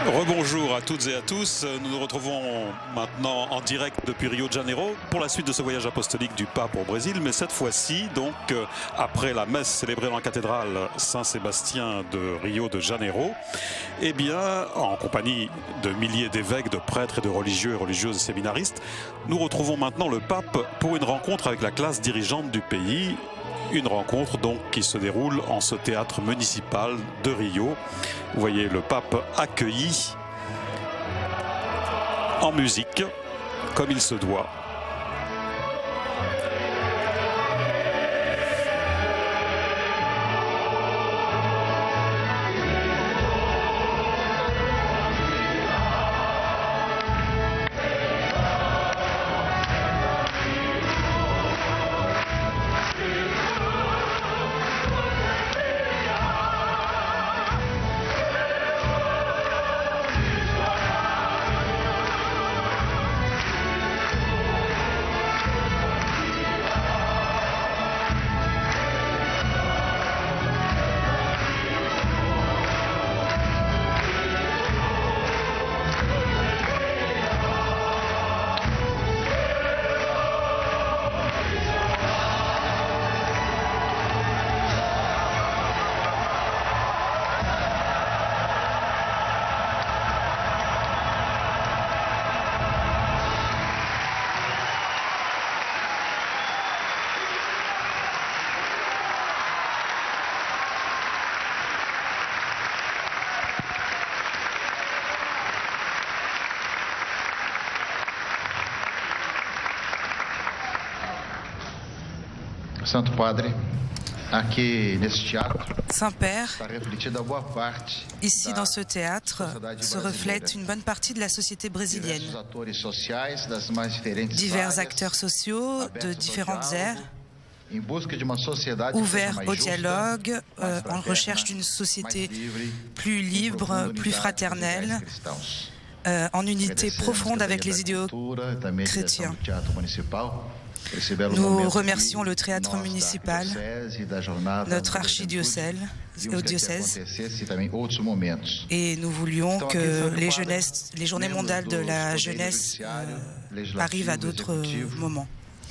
Rebonjour à toutes et à tous. Nous nous retrouvons maintenant en direct depuis Rio de Janeiro pour la suite de ce voyage apostolique du pape au Brésil. Mais cette fois-ci, donc, après la messe célébrée dans la cathédrale Saint-Sébastien de Rio de Janeiro, eh bien, en compagnie de milliers d'évêques, de prêtres et de religieux et religieuses et séminaristes, nous retrouvons maintenant le pape pour une rencontre avec la classe dirigeante du pays. Une rencontre donc qui se déroule en ce théâtre municipal de Rio. Vous voyez le pape accueilli en musique comme il se doit. Santo Padre, aqui nesse teatro, Saint-Père, está refletida boa parte ici dans ce théâtre se reflète une bonne partie de la société brésilienne. diversos atores sociais das mais diferentes Divers áreas, acteurs sociaux de abertos ao différentes diálogo, aires, em busca de uma sociedade que seja ouverts mais au justa, dialogue, mais en fraterna, recherche d'une mais société livre, plus em libre, profunda plus unidade fraternelle, com os ideais cristãos. en unité Agradecemos profonde também avec les da idéaux cultura, também a direção chrétiens. do Teatro Municipal, por esse belo Nous momento remercions que le théâtre nós da municipal, arquidiocese e da jornada notre da archidiocèse, juventude, vimos que aqui acontecesse e também outros momentos. et nous voulions Então, aqui, que Santo les, Padre, les journées membros mondiales de dos la poderes jeunesse judiciário, legislativo, arrivent à d'autres executivo, moments.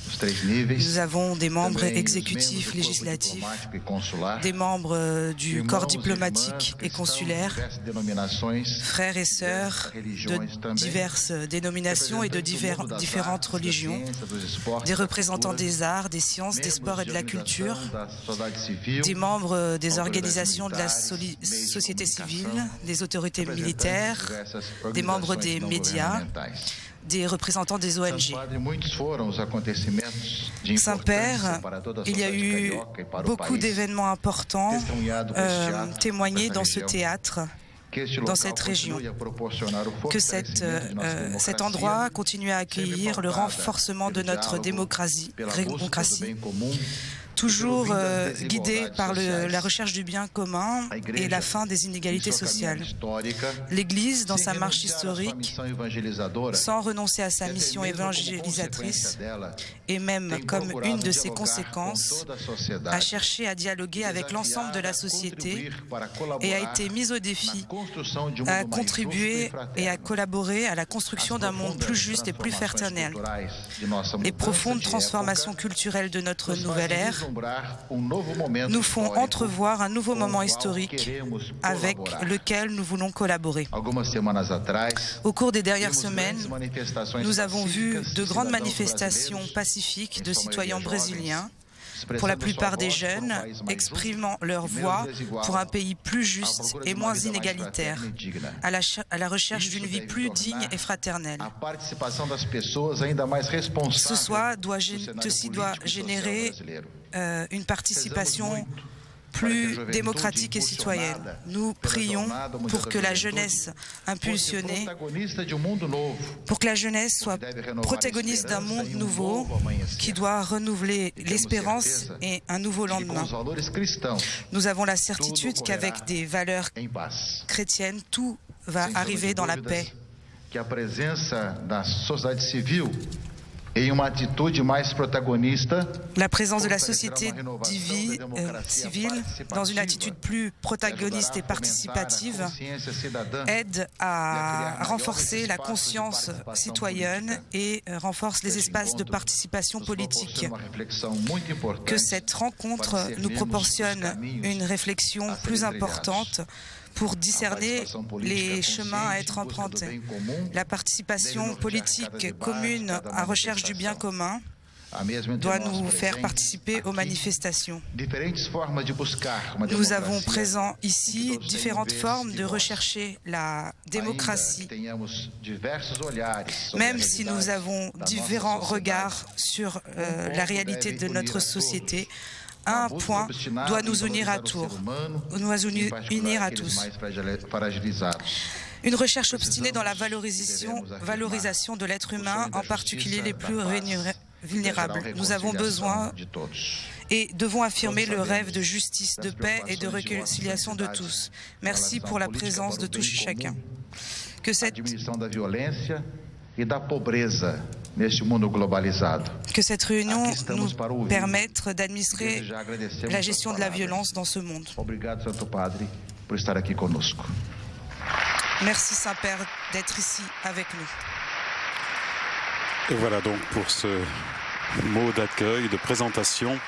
os três níveis, Nous avons des membres também os exécutifs, membros do corpo législatifs, diplomático e consular, des membres du irmãos corps e diplomatique irmãs et cristãos de consulaire, diversas denominações, frères et sœurs de diverses dénominations et de representantes do mundo das différentes artes, da religions, ciência, dos esportes, des da représentants cultura, des arts, des sciences, des sports et de la membros culture, da sociedade civil, des membres des autoridades organisations de la militares, meios de société civile, comunicação, des autorités representantes de militaires, diversas des membres organizações des não médias, governamentais. des représentants des Santo ONG. Padre, muitos foram os acontecimentos de Saint-Père, importância para toda a il y a sociedade eu carioca e para o beaucoup país, d'événements importants testemunhado por esse teatro, témoignés dessa dans ce região. théâtre, Que este dans local cette région. continue a proporcionar o Que fortalecimento de nossa cet democracia, endroit continue à accueillir le sempre pautada renforcement de pelo notre diálogo, démocratie, pela busca do démocratie, bem comum, toujours guidée par sociais, la recherche du bien commun a et Igreja, la fin des em inégalités sua sociales. caminhada histórica, L'Église, dans sa sem marche renunciar à sua historique, missão evangelizadora, sans renoncer à sa e até mission mesmo como évangélisatrice, consequência dela, et même tem comme procurado une de ses dialogar conséquences, com toda a a sociedade, cherché à dialoguer avec l'ensemble de la société et a été mise au défi à contribuer et à collaborer à la construction d'un monde plus juste et plus fraternel. Les profondes transformations culturelles de notre nouvelle ère nous font entrevoir un nouveau moment historique avec lequel nous voulons collaborer. Au cours des dernières semaines, nous avons vu de grandes manifestations pacifiques de citoyens brésiliens, pour la plupart des jeunes, exprimant leur voix pour un pays plus juste et moins inégalitaire, à la recherche d'une vie plus digne et fraternelle. Ceci doit générer une participation plus démocratique et citoyenne. Nous prions pour que la jeunesse impulsionnée, pour que la jeunesse soit protagoniste d'un monde nouveau qui doit renouveler l'espérance et un nouveau lendemain. Nous avons la certitude qu'avec des valeurs chrétiennes, tout va arriver dans la paix. La présence de la société civile dans une attitude plus protagoniste et participative aide à renforcer la conscience citoyenne et renforce les espaces de participation politique. Que cette rencontre nous proportionne une réflexion plus importante pour discerner les chemins à être empruntés. La participation politique commune à recherche du bien commun doit nous faire participer aux manifestations. Nous avons présent ici différentes formes de rechercher la démocratie, même si nous avons différents regards sur la réalité de notre société. Un point doit nous unir à tous. Une recherche obstinée dans la valorisation de l'être humain, en particulier les plus vulnérables. Nous avons besoin et devons affirmer le rêve de justice, de paix et de réconciliation de tous. Merci pour la présence de tous et chacun. Que cette réunion nous permette d'administrer la gestion de la violence dans ce monde. Merci Saint-Père d'être ici avec nous. Et voilà donc pour ce mot d'accueil, de présentation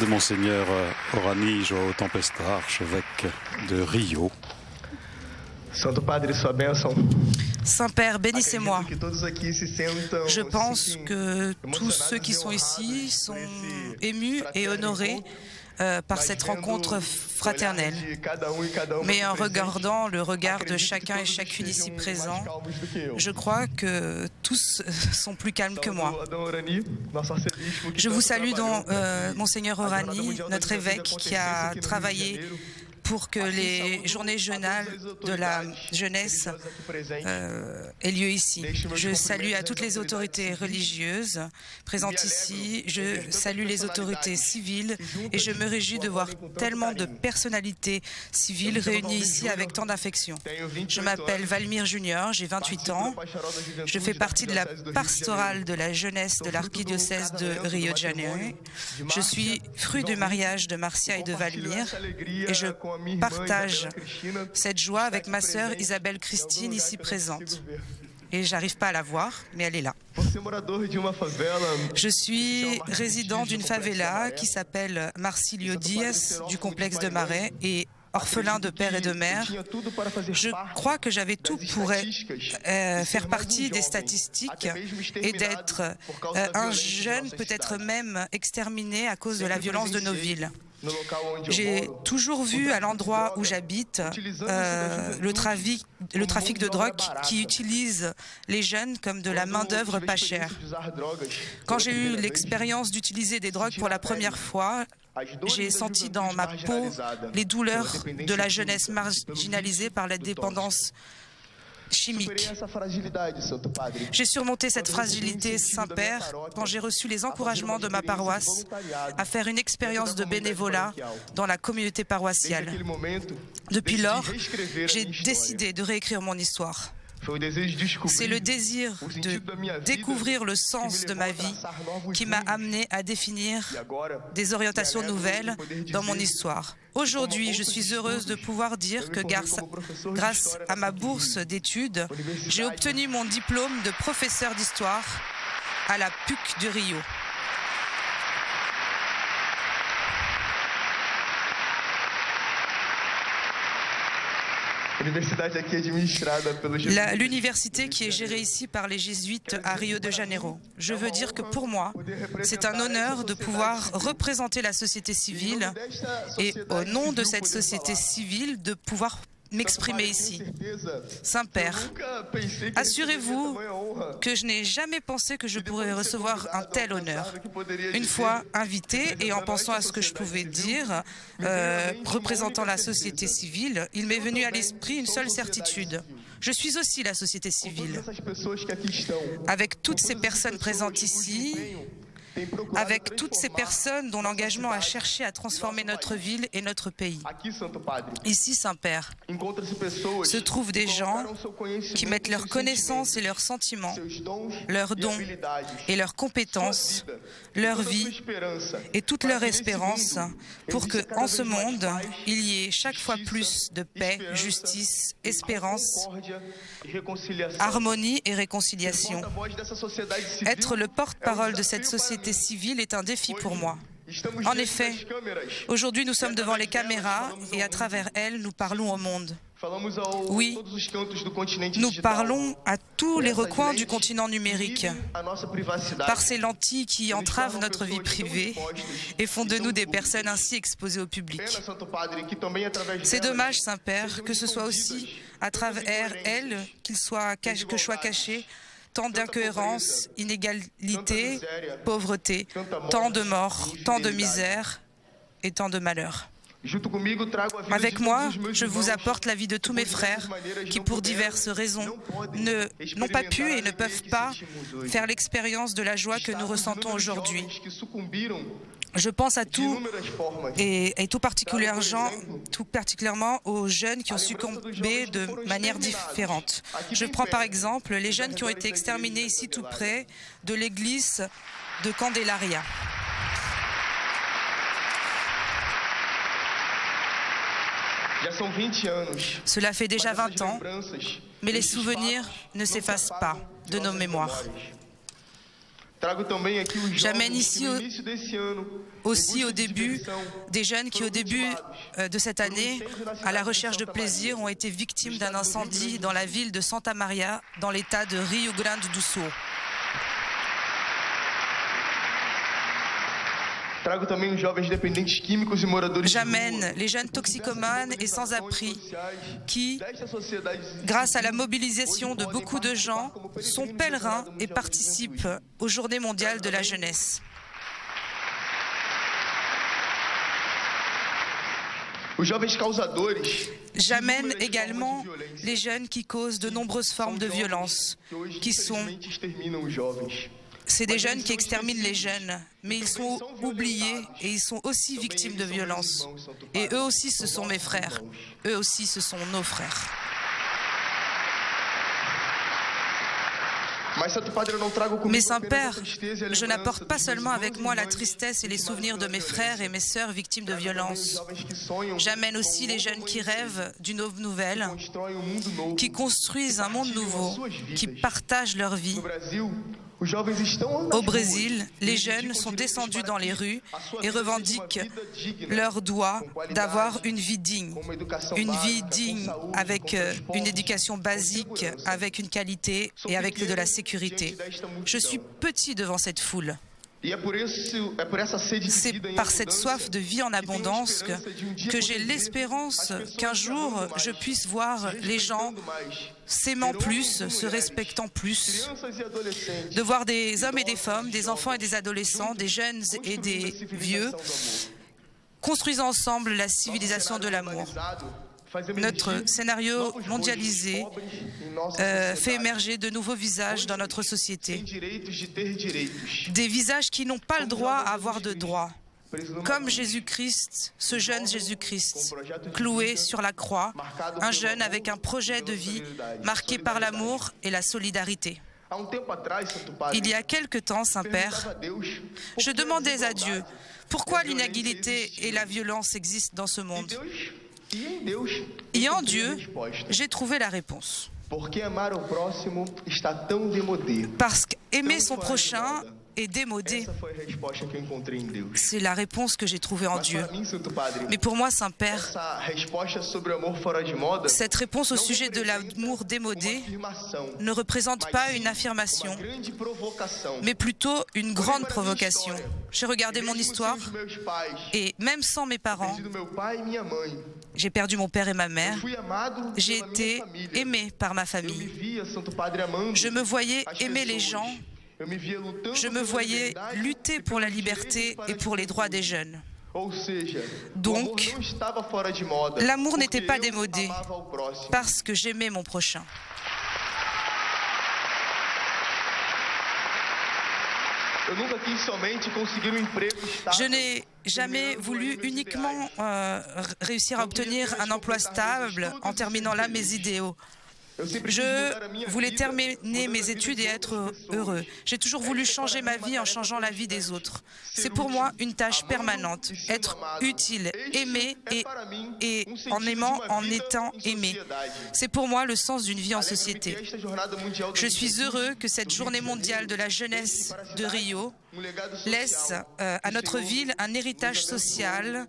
de Monseigneur Orani João Tempesta, archevêque de Rio. Saint-Père, bénissez-moi. Je pense que tous ceux qui sont ici sont émus et honorés par cette rencontre fraternelle. Mais en regardant le regard de chacun et chacune ici présent, je crois que tous sont plus calmes que moi. Je vous salue, Monseigneur Orani, notre évêque qui a travaillé pour que les journées jeunales de la jeunesse aient lieu ici. Je salue à toutes les autorités religieuses présentes ici, je salue les autorités civiles et je me réjouis de voir tellement de personnalités civiles réunies ici avec tant d'affection. Je m'appelle Valmir Junior, j'ai 28 ans, je fais partie de la pastorale de la jeunesse de l'archidiocèse de Rio de Janeiro. Je suis fruit du mariage de Marcia et de Valmir et je partage cette joie avec ma sœur Isabelle Christine ici présente. Et j'arrive pas à la voir, mais elle est là. Je suis résident d'une favela qui s'appelle Marcílio Dias du complexe de Marais et orphelin de père et de mère. Je crois que j'avais tout pour faire partie des statistiques et d'être un jeune, peut-être même exterminé à cause de la violence de nos villes. J'ai toujours vu à l'endroit où j'habite le trafic de drogue qui utilise les jeunes comme de la main-d'œuvre pas chère. Quand j'ai eu l'expérience d'utiliser des drogues pour la première fois, j'ai senti dans ma peau les douleurs de la jeunesse marginalisée par la dépendance chimique. J'ai surmonté cette fragilité, Saint-Père, quand j'ai reçu les encouragements de ma paroisse à faire une expérience de bénévolat dans la communauté paroissiale. Depuis lors, j'ai décidé de réécrire mon histoire. C'est le désir de découvrir le sens de ma vie qui m'a amené à définir des orientations nouvelles dans mon histoire. Aujourd'hui, je suis heureuse de pouvoir dire que grâce à ma bourse d'études, j'ai obtenu mon diplôme de professeur d'histoire à la PUC de Rio. L'université qui est gérée ici par les jésuites à Rio de Janeiro. Je veux dire que pour moi, c'est un honneur de pouvoir représenter la société civile et au nom de cette société civile de pouvoir m'exprimer ici. Saint-Père, assurez-vous que je n'ai jamais pensé que je pourrais recevoir un tel honneur. Une fois invité et en pensant à ce que je pouvais dire, représentant la société civile, il m'est venu à l'esprit une seule certitude. Je suis aussi la société civile. Avec toutes ces personnes présentes ici, avec toutes ces personnes dont l'engagement a cherché à transformer notre ville et notre pays. Ici, Saint-Père, se trouvent des gens qui mettent leurs connaissances et leurs sentiments, leurs dons et leurs compétences, leur vie et toute leur espérance pour que, en ce monde, il y ait chaque fois plus de paix, justice, espérance, harmonie et réconciliation. Être le porte-parole de cette société civile est un défi pour moi. En effet, aujourd'hui nous sommes devant les caméras et à travers elles nous parlons au monde. Oui, nous parlons à tous les recoins du continent numérique par ces lentilles qui entravent notre vie privée et font de nous des personnes ainsi exposées au public. C'est dommage, Saint-Père, que ce soit aussi à travers elles que soient cachés tant d'incohérences, inégalités, pauvreté, tant de morts, tant de misère et tant de malheur. Avec moi, je vous apporte la vie de tous mes frères qui, pour diverses raisons, n'ont pas pu et ne peuvent pas faire l'expérience de la joie que nous ressentons aujourd'hui. Je pense à tout et tout particulièrement aux jeunes qui ont succombé de manière différente. Je prends par exemple les jeunes qui ont été exterminés ici tout près de l'église de Candelaria. Cela fait déjà 20 ans, mais les souvenirs ne s'effacent pas de nos mémoires. J'amène ici aussi au début des jeunes qui, au début de cette année, à la recherche de plaisir, ont été victimes d'un incendie dans la ville de Santa Maria, dans l'état de Rio Grande do Sul. J'amène les jeunes toxicomanes et sans-abri qui, grâce à la mobilisation de beaucoup de gens, sont pèlerins et participent aux Journées mondiales de la jeunesse. J'amène également les jeunes qui causent de nombreuses formes de violence, C'est des jeunes qui exterminent les jeunes, mais ils sont oubliés et ils sont aussi victimes de violences. Et eux aussi, ce sont mes frères. Eux aussi, ce sont nos frères. Mais Saint-Père, je n'apporte pas seulement avec moi la tristesse et les souvenirs de mes frères et mes sœurs victimes de violences. J'amène aussi les jeunes qui rêvent d'une aube nouvelle, qui construisent un monde nouveau, qui partagent leur vie. Au Brésil, les jeunes sont descendus dans les rues et revendiquent leur droit d'avoir une vie digne avec une éducation basique, avec une qualité et avec de la sécurité. Je suis petit devant cette foule. C'est par cette soif de vie en abondance que j'ai l'espérance qu'un jour je puisse voir les gens s'aimant plus, se respectant plus, de voir des hommes et des femmes, des enfants et des adolescents, des jeunes et des vieux, construisant ensemble la civilisation de l'amour. Notre scénario mondialisé fait émerger de nouveaux visages dans notre société. Des visages qui n'ont pas le droit à avoir de droits. Comme Jésus-Christ, ce jeune Jésus-Christ, cloué sur la croix, un jeune avec un projet de vie marqué par l'amour et la solidarité. Il y a quelque temps, Saint-Père, je demandais à Dieu pourquoi l'inégalité et la violence existent dans ce monde. Et en Dieu, j'ai trouvé la réponse. Parce qu'aimer son prochain est démodé. C'est la réponse que j'ai trouvée en Dieu. Mais pour moi, Saint-Père, cette réponse au sujet de l'amour démodé ne représente pas une affirmation, mais plutôt une grande provocation. J'ai regardé mon histoire et même sans mes parents, j'ai perdu mon père et ma mère, j'ai été aimé par ma famille. Je me voyais aimer les gens. Je me voyais lutter pour la liberté et pour les droits des jeunes. Donc, l'amour n'était pas démodé parce que j'aimais mon prochain. Je n'ai jamais voulu uniquement réussir à obtenir un emploi stable en terminant là mes idéaux. Je voulais terminer mes études et être heureux. J'ai toujours voulu changer ma vie en changeant la vie des autres. C'est pour moi une tâche permanente. Être utile, aimer et en aimant, en étant aimé. C'est pour moi le sens d'une vie en société. Je suis heureux que cette journée mondiale de la jeunesse de Rio laisse à notre ville un héritage social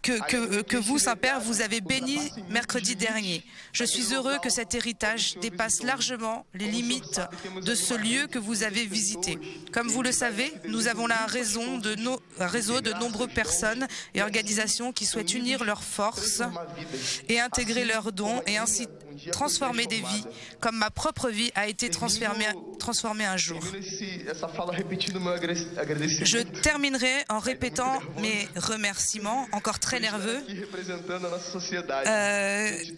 que vous, Saint-Père, vous avez béni mercredi dernier. Je suis heureux que cet héritage dépasse largement les limites de ce lieu que vous avez visité. Comme vous le savez, nous avons là un réseau de nombreuses personnes et organisations qui souhaitent unir leurs forces et intégrer leurs dons et ainsi transformer des vies, comme ma propre vie a été transformée un jour. Je terminerai en répétant mes remerciements, encore très nerveux,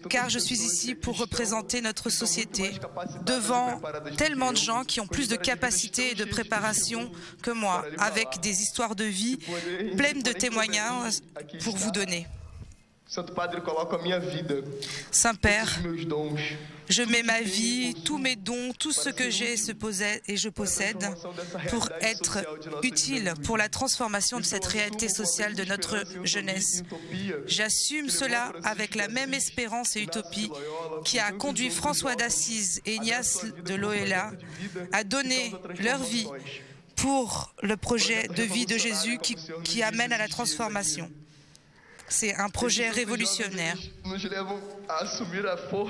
car je suis ici pour représenter notre société devant tellement de gens qui ont plus de capacité et de préparation que moi, avec des histoires de vie pleines de témoignages pour vous donner. Saint-Père, je mets ma vie, tous mes dons, tout ce que j'ai et je possède pour être utile pour la transformation de cette réalité sociale de notre jeunesse. J'assume cela avec la même espérance et utopie qui a conduit François d'Assise et Ignace de Loyola à donner leur vie pour le projet de vie de Jésus qui amène à la transformation. C'est un projet révolutionnaire.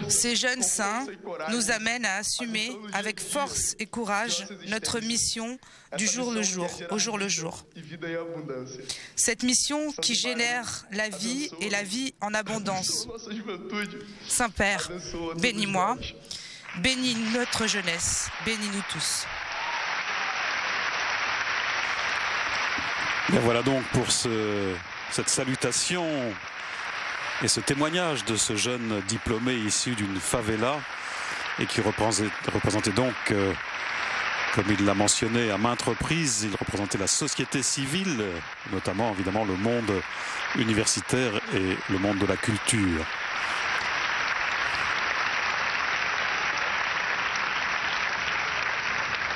Ces jeunes saints nous amènent à assumer avec force et courage notre mission du jour le jour, au jour le jour. Cette mission qui génère la vie et la vie en abondance. Saint-Père, bénis-moi, bénis notre jeunesse, bénis-nous tous. Et voilà donc pour cette salutation et ce témoignage de ce jeune diplômé issu d'une favela et qui représentait donc, comme il l'a mentionné à maintes reprises, il représentait la société civile, notamment évidemment le monde universitaire et le monde de la culture.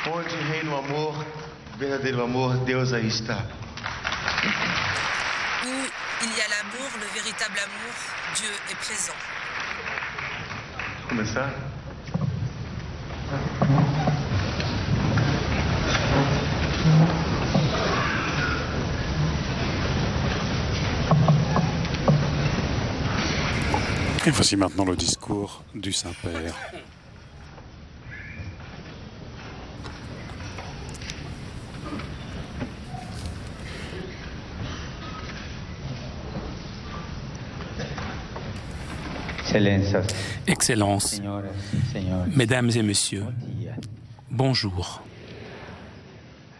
Onde reina o amor, verdadeiro amor, Deus aí está. Où il y a l'amour, le véritable amour, Dieu est présent. Começar? Et voici maintenant le discours du Saint-Père. Excellences, Mesdames et Messieurs, bonjour.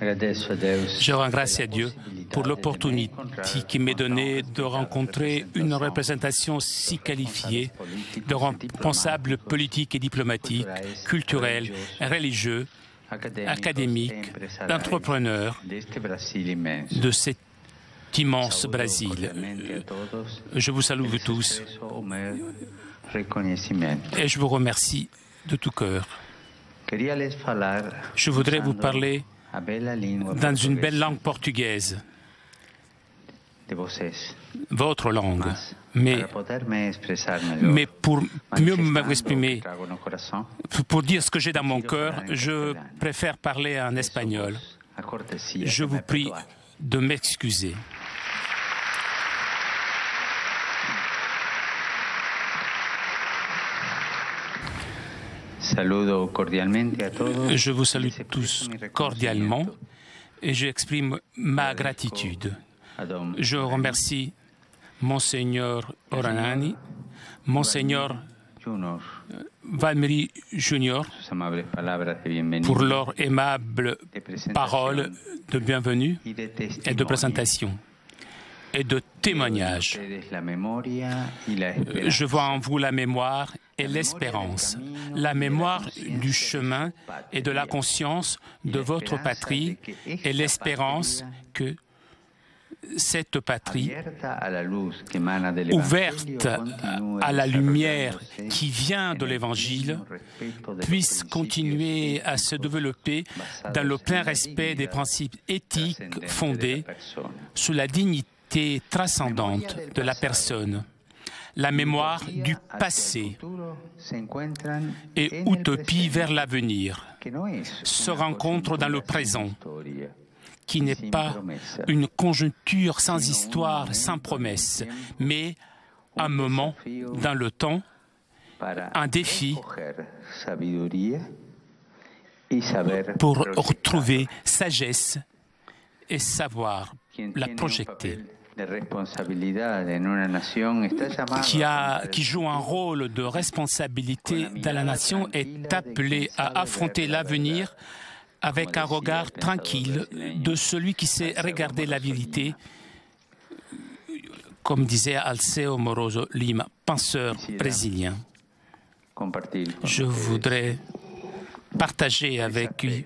Je rends grâce à Dieu pour l'opportunité qui m'est donnée de rencontrer une représentation si qualifiée de responsables politiques et diplomatiques, culturels, religieux, académiques, d'entrepreneurs de cet immense Brésil. Je vous salue tous et je vous remercie de tout cœur. Je voudrais vous parler dans une belle langue portugaise, votre langue, mais pour mieux m'exprimer, pour dire ce que j'ai dans mon cœur, je préfère parler en espagnol. Je vous prie de m'excuser. Je vous salue tous cordialement et j'exprime ma gratitude. Je remercie Monseigneur Oranani, Monseigneur Valmeri Junior pour leurs aimables paroles de bienvenue et de présentation. et de témoignage. Je vois en vous la mémoire et l'espérance, la mémoire du chemin et de la conscience de votre patrie et l'espérance que cette patrie, ouverte à la lumière qui vient de l'Évangile, puisse continuer à se développer dans le plein respect des principes éthiques fondés sur la dignité transcendante de la personne. La mémoire du passé et utopie vers l'avenir se rencontrent dans le présent, qui n'est pas une conjoncture sans histoire, sans promesse, mais un moment dans le temps, un défi pour retrouver sagesse et savoir la projeter. Qui joue un rôle de responsabilité dans la nation est appelé à affronter l'avenir avec un regard tranquille de celui qui sait regarder la vérité, comme disait Alceu Moroso Lima, penseur brésilien. Je voudrais partager avec lui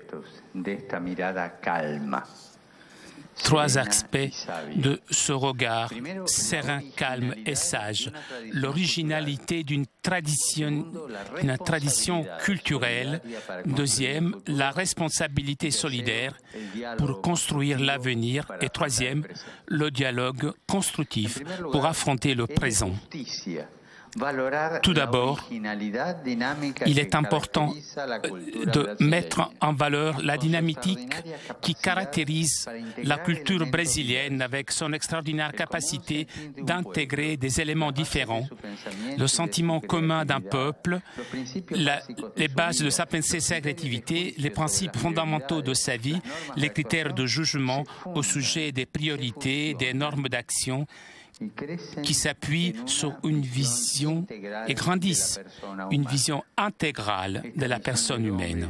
trois aspects de ce regard serein, calme et sage. L'originalité d'une tradition culturelle. Deuxième, la responsabilité solidaire pour construire l'avenir. Et troisième, le dialogue constructif pour affronter le présent. Tout d'abord, il est important de mettre en valeur la dynamique qui caractérise la culture brésilienne avec son extraordinaire capacité d'intégrer des éléments différents, le sentiment commun d'un peuple, les bases de sa pensée, sa créativité, les principes fondamentaux de sa vie, les critères de jugement au sujet des priorités, des normes d'action, qui s'appuient sur une vision et grandissent une vision intégrale de la personne humaine.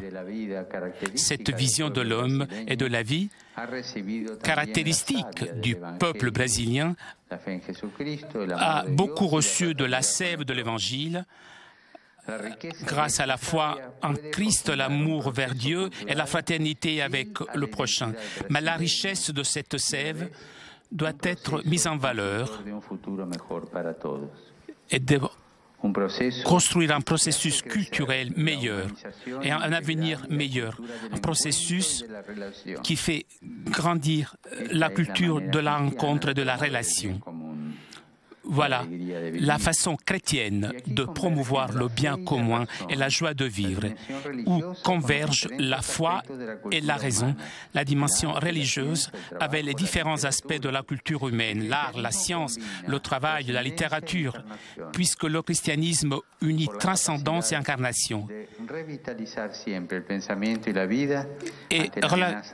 Cette vision de l'homme et de la vie, caractéristique du peuple brésilien, a beaucoup reçu de la sève de l'Évangile, grâce à la foi en Christ, l'amour vers Dieu et la fraternité avec le prochain. Mais la richesse de cette sève doit être mise en valeur et de construire un processus culturel meilleur et un avenir meilleur, un processus qui fait grandir la culture de la rencontre et de la relation. Voilà la façon chrétienne de promouvoir le bien commun et la joie de vivre, où convergent la foi et la raison, la dimension religieuse avec les différents aspects de la culture humaine, l'art, la science, le travail, la littérature, puisque le christianisme unit transcendance et incarnation et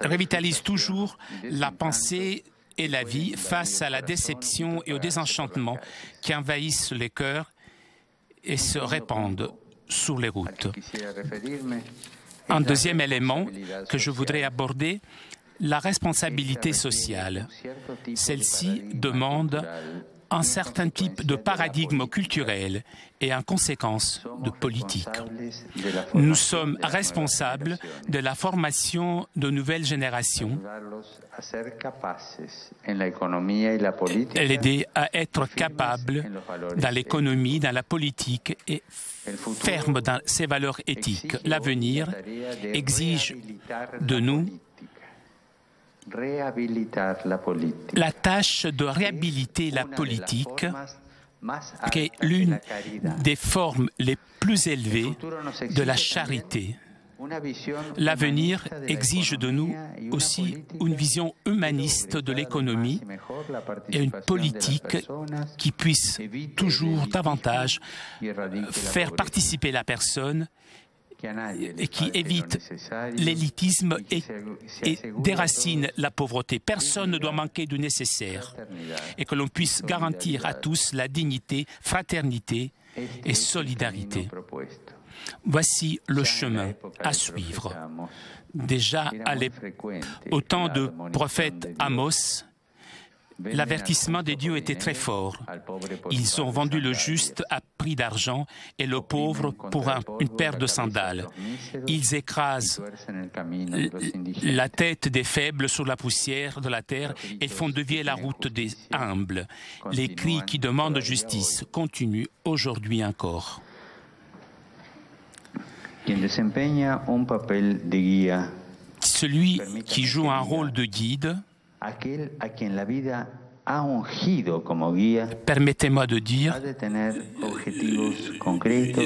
revitalise toujours la pensée et la vie face à la déception et au désenchantement qui envahissent les cœurs et se répandent sur les routes. Un deuxième élément que je voudrais aborder, la responsabilité sociale. Celle-ci demande un certain type de paradigme culturel et en conséquence de politique. Nous sommes responsables de la formation de nouvelles générations et l'aider à être capables dans l'économie, dans la politique et ferme dans ses valeurs éthiques. L'avenir exige de nous la tâche de réhabiliter la politique, qui est l'une des formes les plus élevées de la charité. L'avenir exige de nous aussi une vision humaniste de l'économie et une politique qui puisse toujours davantage faire participer la personne et qui évite l'élitisme et déracine la pauvreté. Personne ne doit manquer du nécessaire et que l'on puisse garantir à tous la dignité, fraternité et solidarité. Voici le chemin à suivre. Déjà au temps de prophète Amos, L'avertissement des dieux était très fort. Ils ont vendu le juste à prix d'argent et le pauvre pour une paire de sandales. Ils écrasent la tête des faibles sur la poussière de la terre et font dévier la route des humbles. Les cris qui demandent justice continuent aujourd'hui encore. Celui qui joue un rôle de guide, permettez-moi de dire,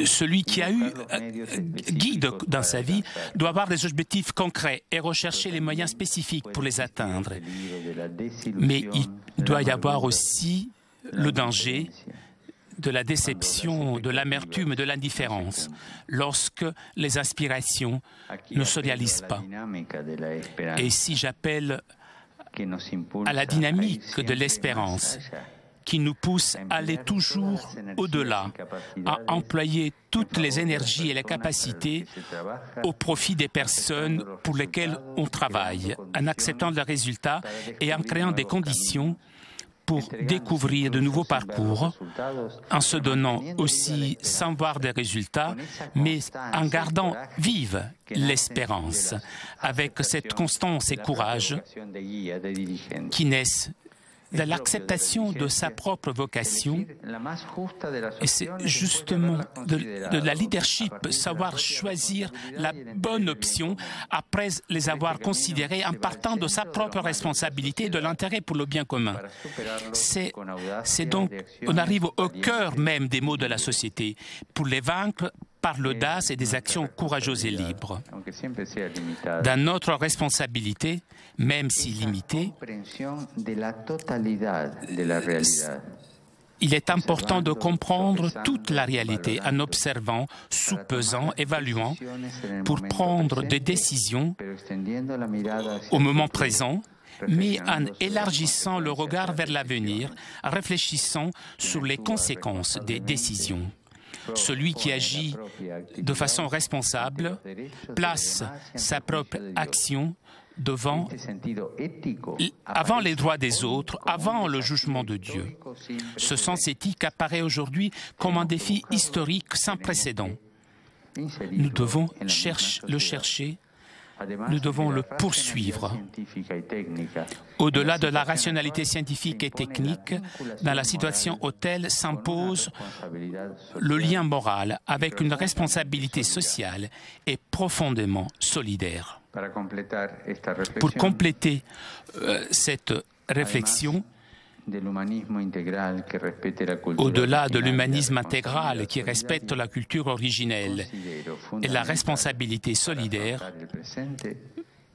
celui qui a eu guide dans sa vie doit avoir des objectifs concrets et rechercher les moyens spécifiques pour les atteindre. Mais il doit y avoir aussi le danger de la déception, de l'amertume, de l'indifférence, lorsque les aspirations ne se réalisent pas. Et si j'appelle à la dynamique de l'espérance, qui nous pousse à aller toujours au-delà, à employer toutes les énergies et les capacités au profit des personnes pour lesquelles on travaille, en acceptant le résultat et en créant des conditions pour découvrir de nouveaux parcours, en se donnant aussi sans voir des résultats, mais en gardant vive l'espérance, avec cette constance et courage qui naissent de l'acceptation de sa propre vocation. Et c'est justement de la leadership, savoir choisir la bonne option après les avoir considérées en partant de sa propre responsabilité et de l'intérêt pour le bien commun. C'est donc, on arrive au cœur même des maux de la société, pour les vaincre par l'audace et des actions courageuses et libres. Dans notre responsabilité, même si limitée, il est important de comprendre toute la réalité en observant, soupesant, évaluant, pour prendre des décisions au moment présent, mais en élargissant le regard vers l'avenir, en réfléchissant sur les conséquences des décisions. Celui qui agit de façon responsable place sa propre action avant les droits des autres, avant le jugement de Dieu. Ce sens éthique apparaît aujourd'hui comme un défi historique sans précédent. Nous devons le chercher. Nous devons le poursuivre. Au-delà de la rationalité scientifique et technique, dans la situation actuelle s'impose le lien moral avec une responsabilité sociale et profondément solidaire. Pour compléter cette réflexion, au-delà de l'humanisme intégral qui respecte la culture originelle et la responsabilité solidaire,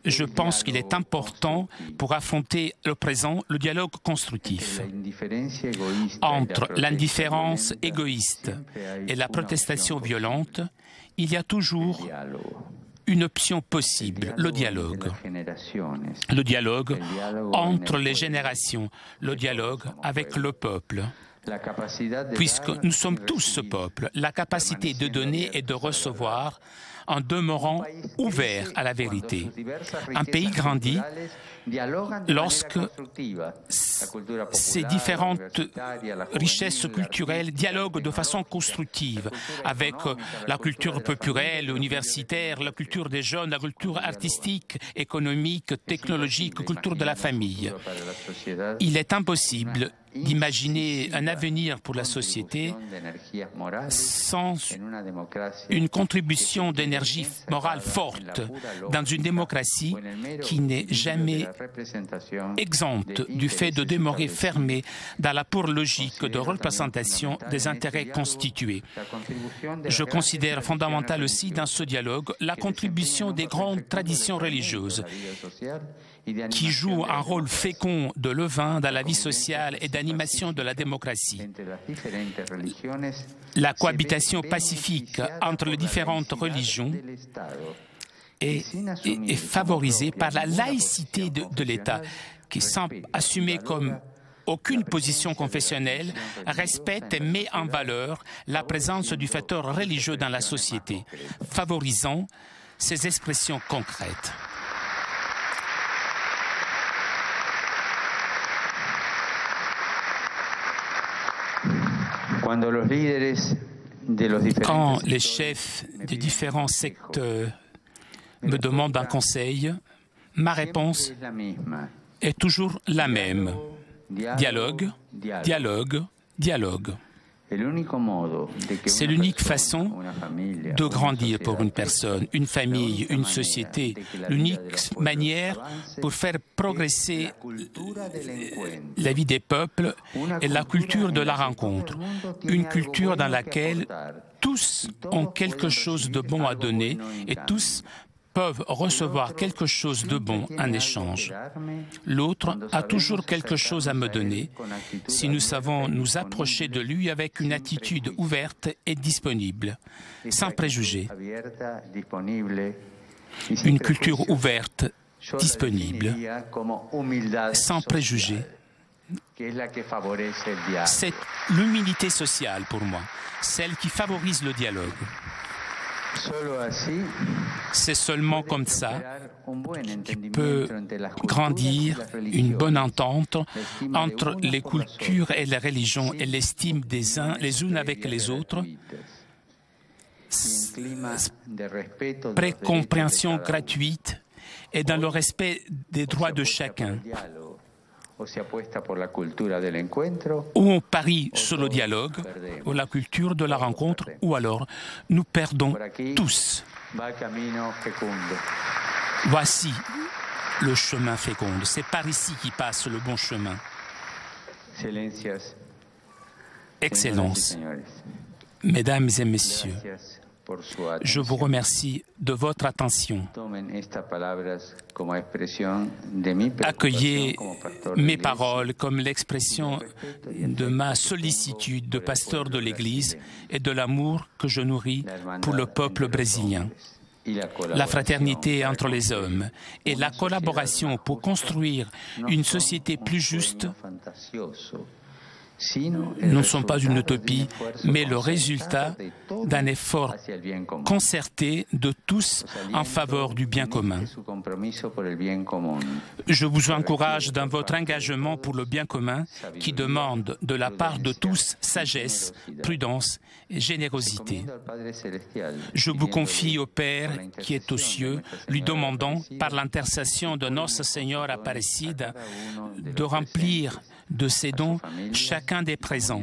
je pense qu'il est important pour affronter le présent le dialogue constructif. Entre l'indifférence égoïste et la protestation violente, il y a toujours une option possible, le dialogue. Le dialogue entre les générations, le dialogue avec le peuple. Puisque nous sommes tous ce peuple, la capacité de donner et de recevoir en demeurant ouvert à la vérité. Un pays grandit lorsque ces différentes richesses culturelles dialoguent de façon constructive avec la culture populaire, universitaire, la culture des jeunes, la culture artistique, économique, technologique, la culture de la famille. Il est impossible d'imaginer un avenir pour la société sans une contribution d'énergie morale forte dans une démocratie qui n'est jamais exempte du fait de demeurer fermée dans la pure logique de représentation des intérêts constitués. Je considère fondamental aussi dans ce dialogue la contribution des grandes traditions religieuses qui jouent un rôle fécond de levain dans la vie sociale et d'animation de la démocratie. La cohabitation pacifique entre les différentes religions est favorisée par la laïcité de l'État, qui semble assumer comme aucune position confessionnelle, respecte et met en valeur la présence du facteur religieux dans la société, favorisant ses expressions concrètes. Quand les chefs des différents secteurs me demandent un conseil, ma réponse est toujours la même. Dialogue, dialogue, dialogue. C'est l'unique façon de grandir pour une personne, une famille, une société. L'unique manière pour faire progresser la vie des peuples est la culture de la rencontre. Une culture dans laquelle tous ont quelque chose de bon à donner et tous peuvent recevoir quelque chose de bon en échange. L'autre a toujours quelque chose à me donner si nous savons nous approcher de lui avec une attitude ouverte et disponible, sans préjugés. Une culture ouverte, disponible, sans préjugés. C'est l'humilité sociale pour moi, celle qui favorise le dialogue. C'est seulement comme ça qu'il peut grandir une bonne entente entre les cultures et les religions et l'estime des uns les unes avec les autres, précompréhension gratuite et dans le respect des droits de chacun. Ou on parie sur le dialogue, ou la culture de la rencontre, ou alors nous perdons tous. Voici le chemin fécond. C'est par ici qui passe le bon chemin. Excellences, Mesdames et Messieurs, je vous remercie de votre attention. Accueillez mes paroles comme l'expression de ma sollicitude de pasteur de l'Église et de l'amour que je nourris pour le peuple brésilien. La fraternité entre les hommes et la collaboration pour construire une société plus juste ne sont pas une utopie, mais le résultat d'un effort concerté de tous en faveur du bien commun. Je vous encourage dans votre engagement pour le bien commun qui demande de la part de tous sagesse, prudence et générosité. Je vous confie au Père qui est aux cieux, lui demandant, par l'intercession de Notre Seigneur Aparecida, de remplir de ces dons chacun des présents,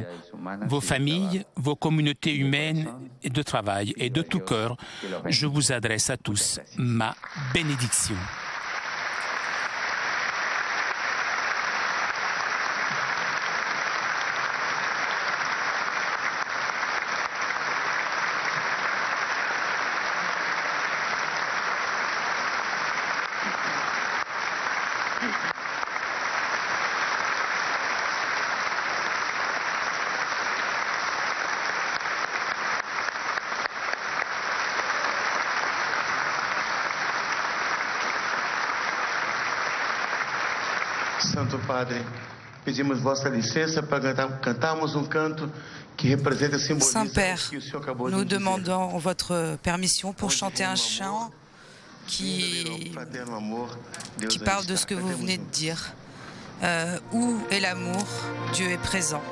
vos familles, vos communautés humaines et de travail. Et de tout cœur, je vous adresse à tous ma bénédiction. Santo Padre, pedimos vossa licença para cantarmos canto que representa e symbolize Saint-Père, o que o Senhor acabou de nous dizer. demandons votre permission pour chanter un chant qui parle de ce que vous venez de dire. Où est l'amour? Dieu est présent.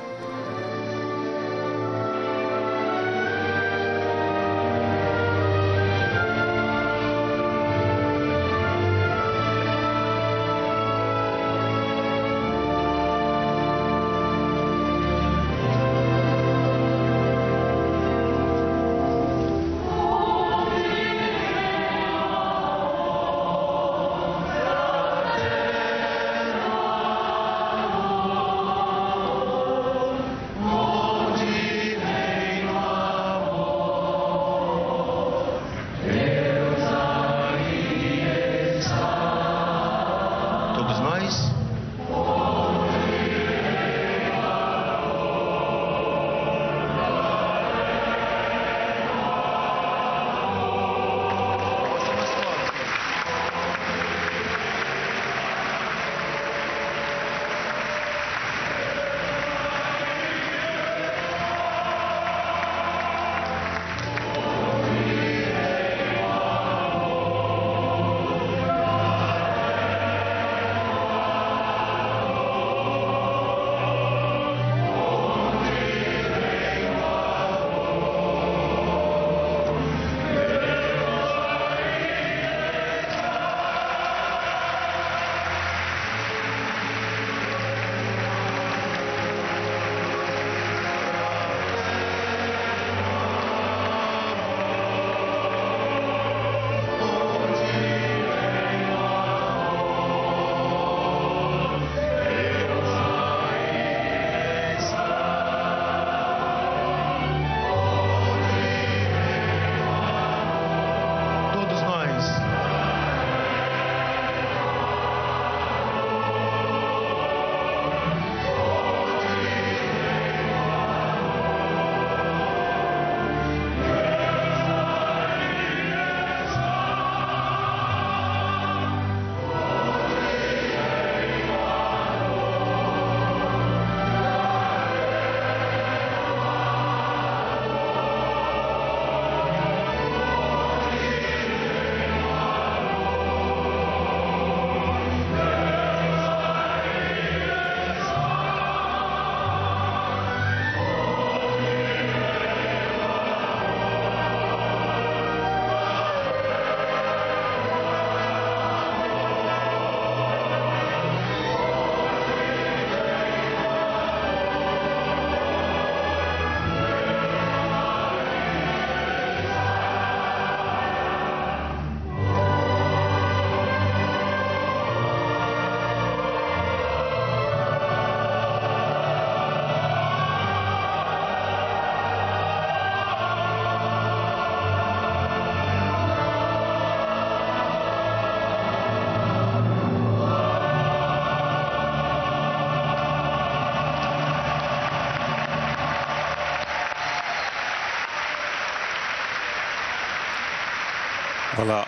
Voilà,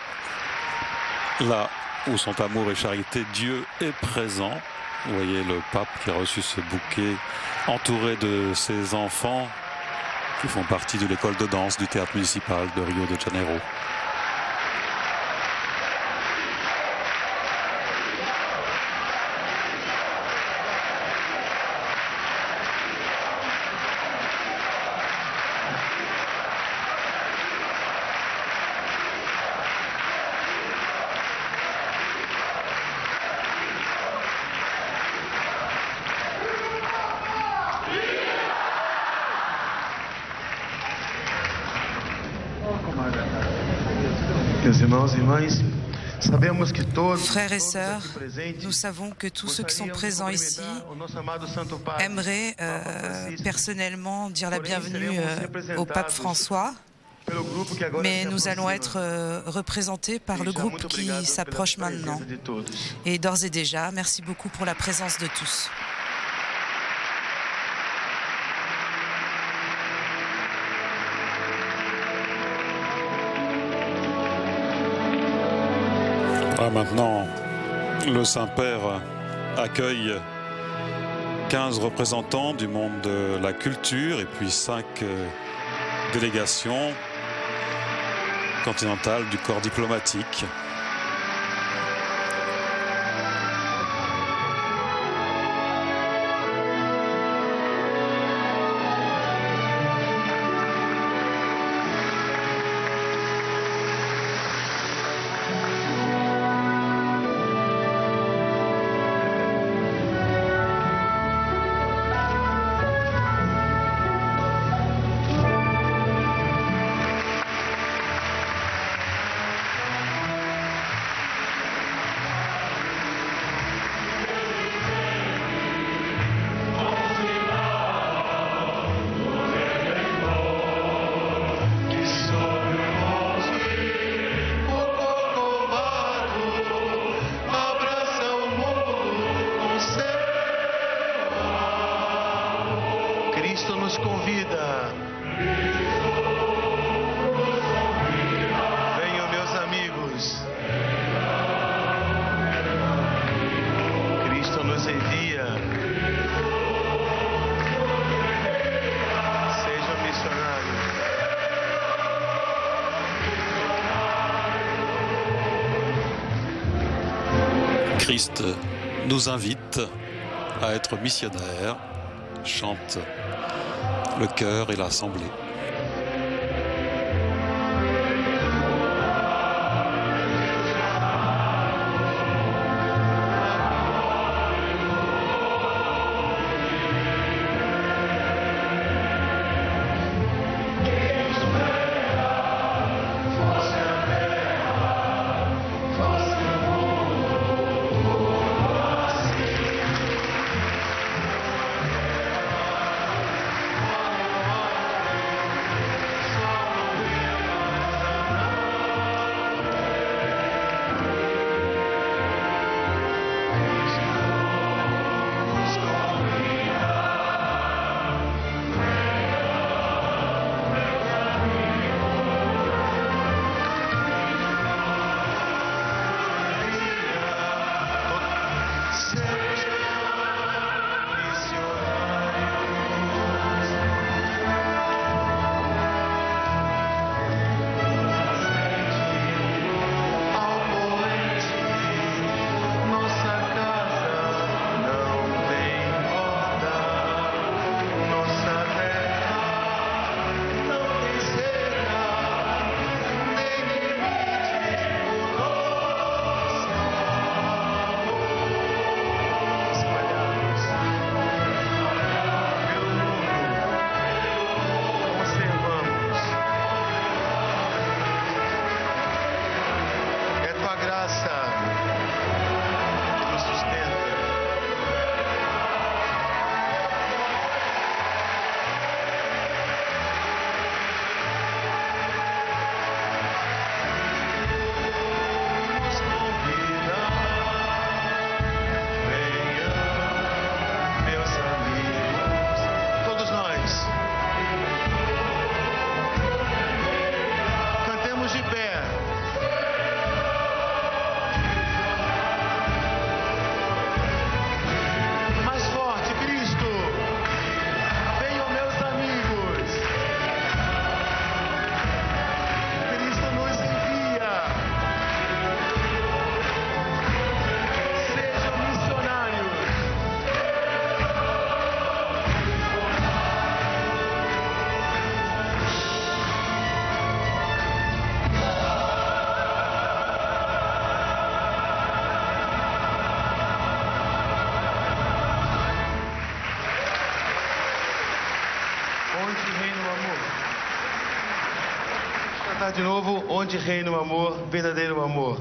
là où son amour et charité, Dieu est présent. Vous voyez le pape qui a reçu ce bouquet entouré de ses enfants qui font partie de l'école de danse du théâtre municipal de Rio de Janeiro. Frères et sœurs, nous savons que tous ceux qui sont présents ici aimeraient personnellement dire la bienvenue au pape François, mais nous allons être représentés par le groupe qui s'approche maintenant. Et d'ores et déjà, merci beaucoup pour la présence de tous. Maintenant, le Saint-Père accueille 15 représentants du monde de la culture et puis 5 délégations continentales du corps diplomatique. Christ nous invite à être missionnaires, chante le chœur et l'assemblée. cantar de novo Onde Reina o Amor, Verdadeiro Amor.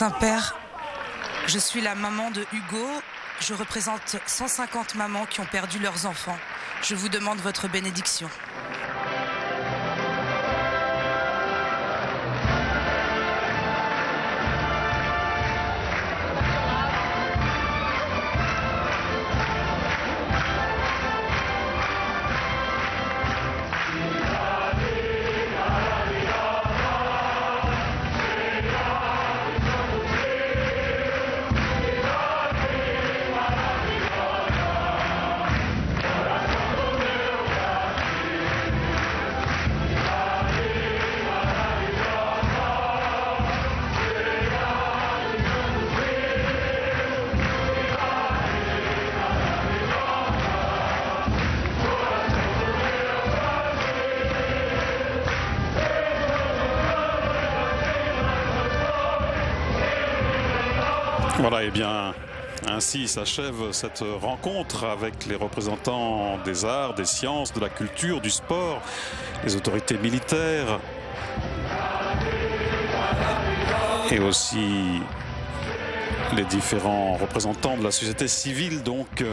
Saint-Père, je suis la maman de Hugo. Je représente 150 mamans qui ont perdu leurs enfants. Je vous demande votre bénédiction. Voilà, eh bien, Ainsi s'achève cette rencontre avec les représentants des arts, des sciences, de la culture, du sport, les autorités militaires et aussi les différents représentants de la société civile, donc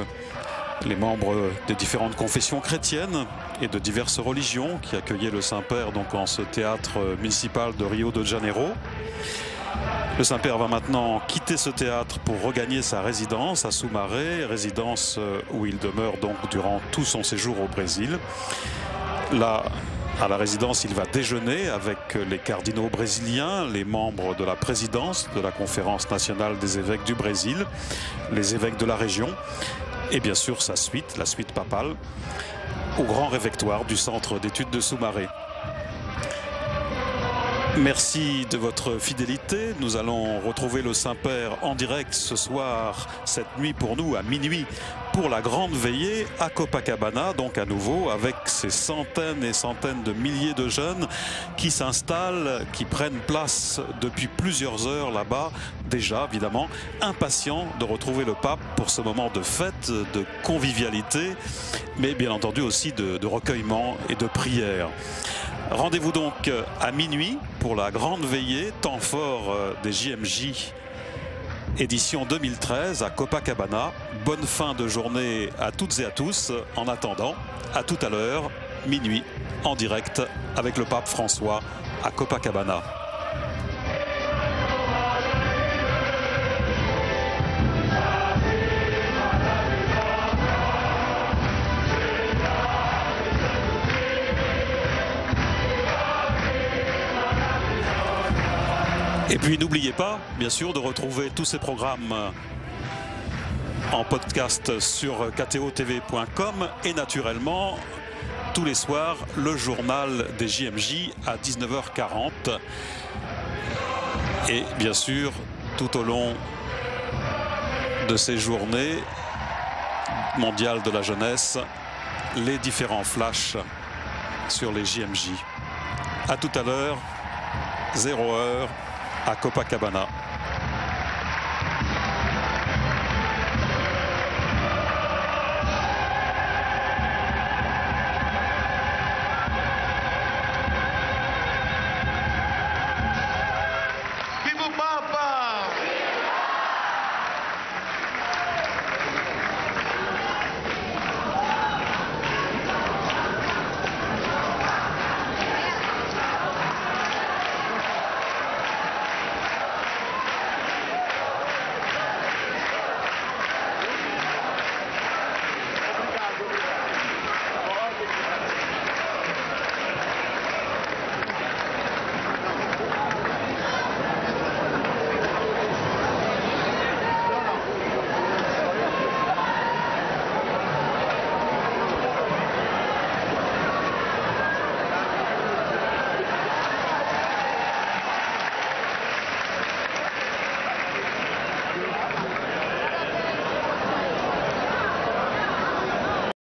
les membres des différentes confessions chrétiennes et de diverses religions qui accueillaient le Saint-Père donc en ce théâtre municipal de Rio de Janeiro. Le Saint-Père va maintenant quitter ce théâtre pour regagner sa résidence à Sumaré, résidence où il demeure donc durant tout son séjour au Brésil. Là, à la résidence, il va déjeuner avec les cardinaux brésiliens, les membres de la présidence de la Conférence nationale des évêques du Brésil, les évêques de la région et bien sûr sa suite, la suite papale, au grand réfectoire du centre d'études de Sumaré. Merci de votre fidélité. Nous allons retrouver le Saint-Père en direct ce soir, cette nuit pour nous, à minuit, pour la grande veillée à Copacabana, donc à nouveau avec ces centaines et centaines de milliers de jeunes qui s'installent, qui prennent place depuis plusieurs heures là-bas, déjà évidemment, impatients de retrouver le pape pour ce moment de fête, de convivialité, mais bien entendu aussi de recueillement et de prière. Rendez-vous donc à minuit pour la grande veillée, temps fort des JMJ édition 2013 à Copacabana. Bonne fin de journée à toutes et à tous. En attendant, à tout à l'heure, minuit, en direct avec le pape François à Copacabana. Et puis n'oubliez pas, bien sûr, de retrouver tous ces programmes en podcast sur ktotv.com et naturellement, tous les soirs, le journal des JMJ à 19h40. Et bien sûr, tout au long de ces journées mondiales de la jeunesse, les différents flashs sur les JMJ. À tout à l'heure, 0h. à Copacabana.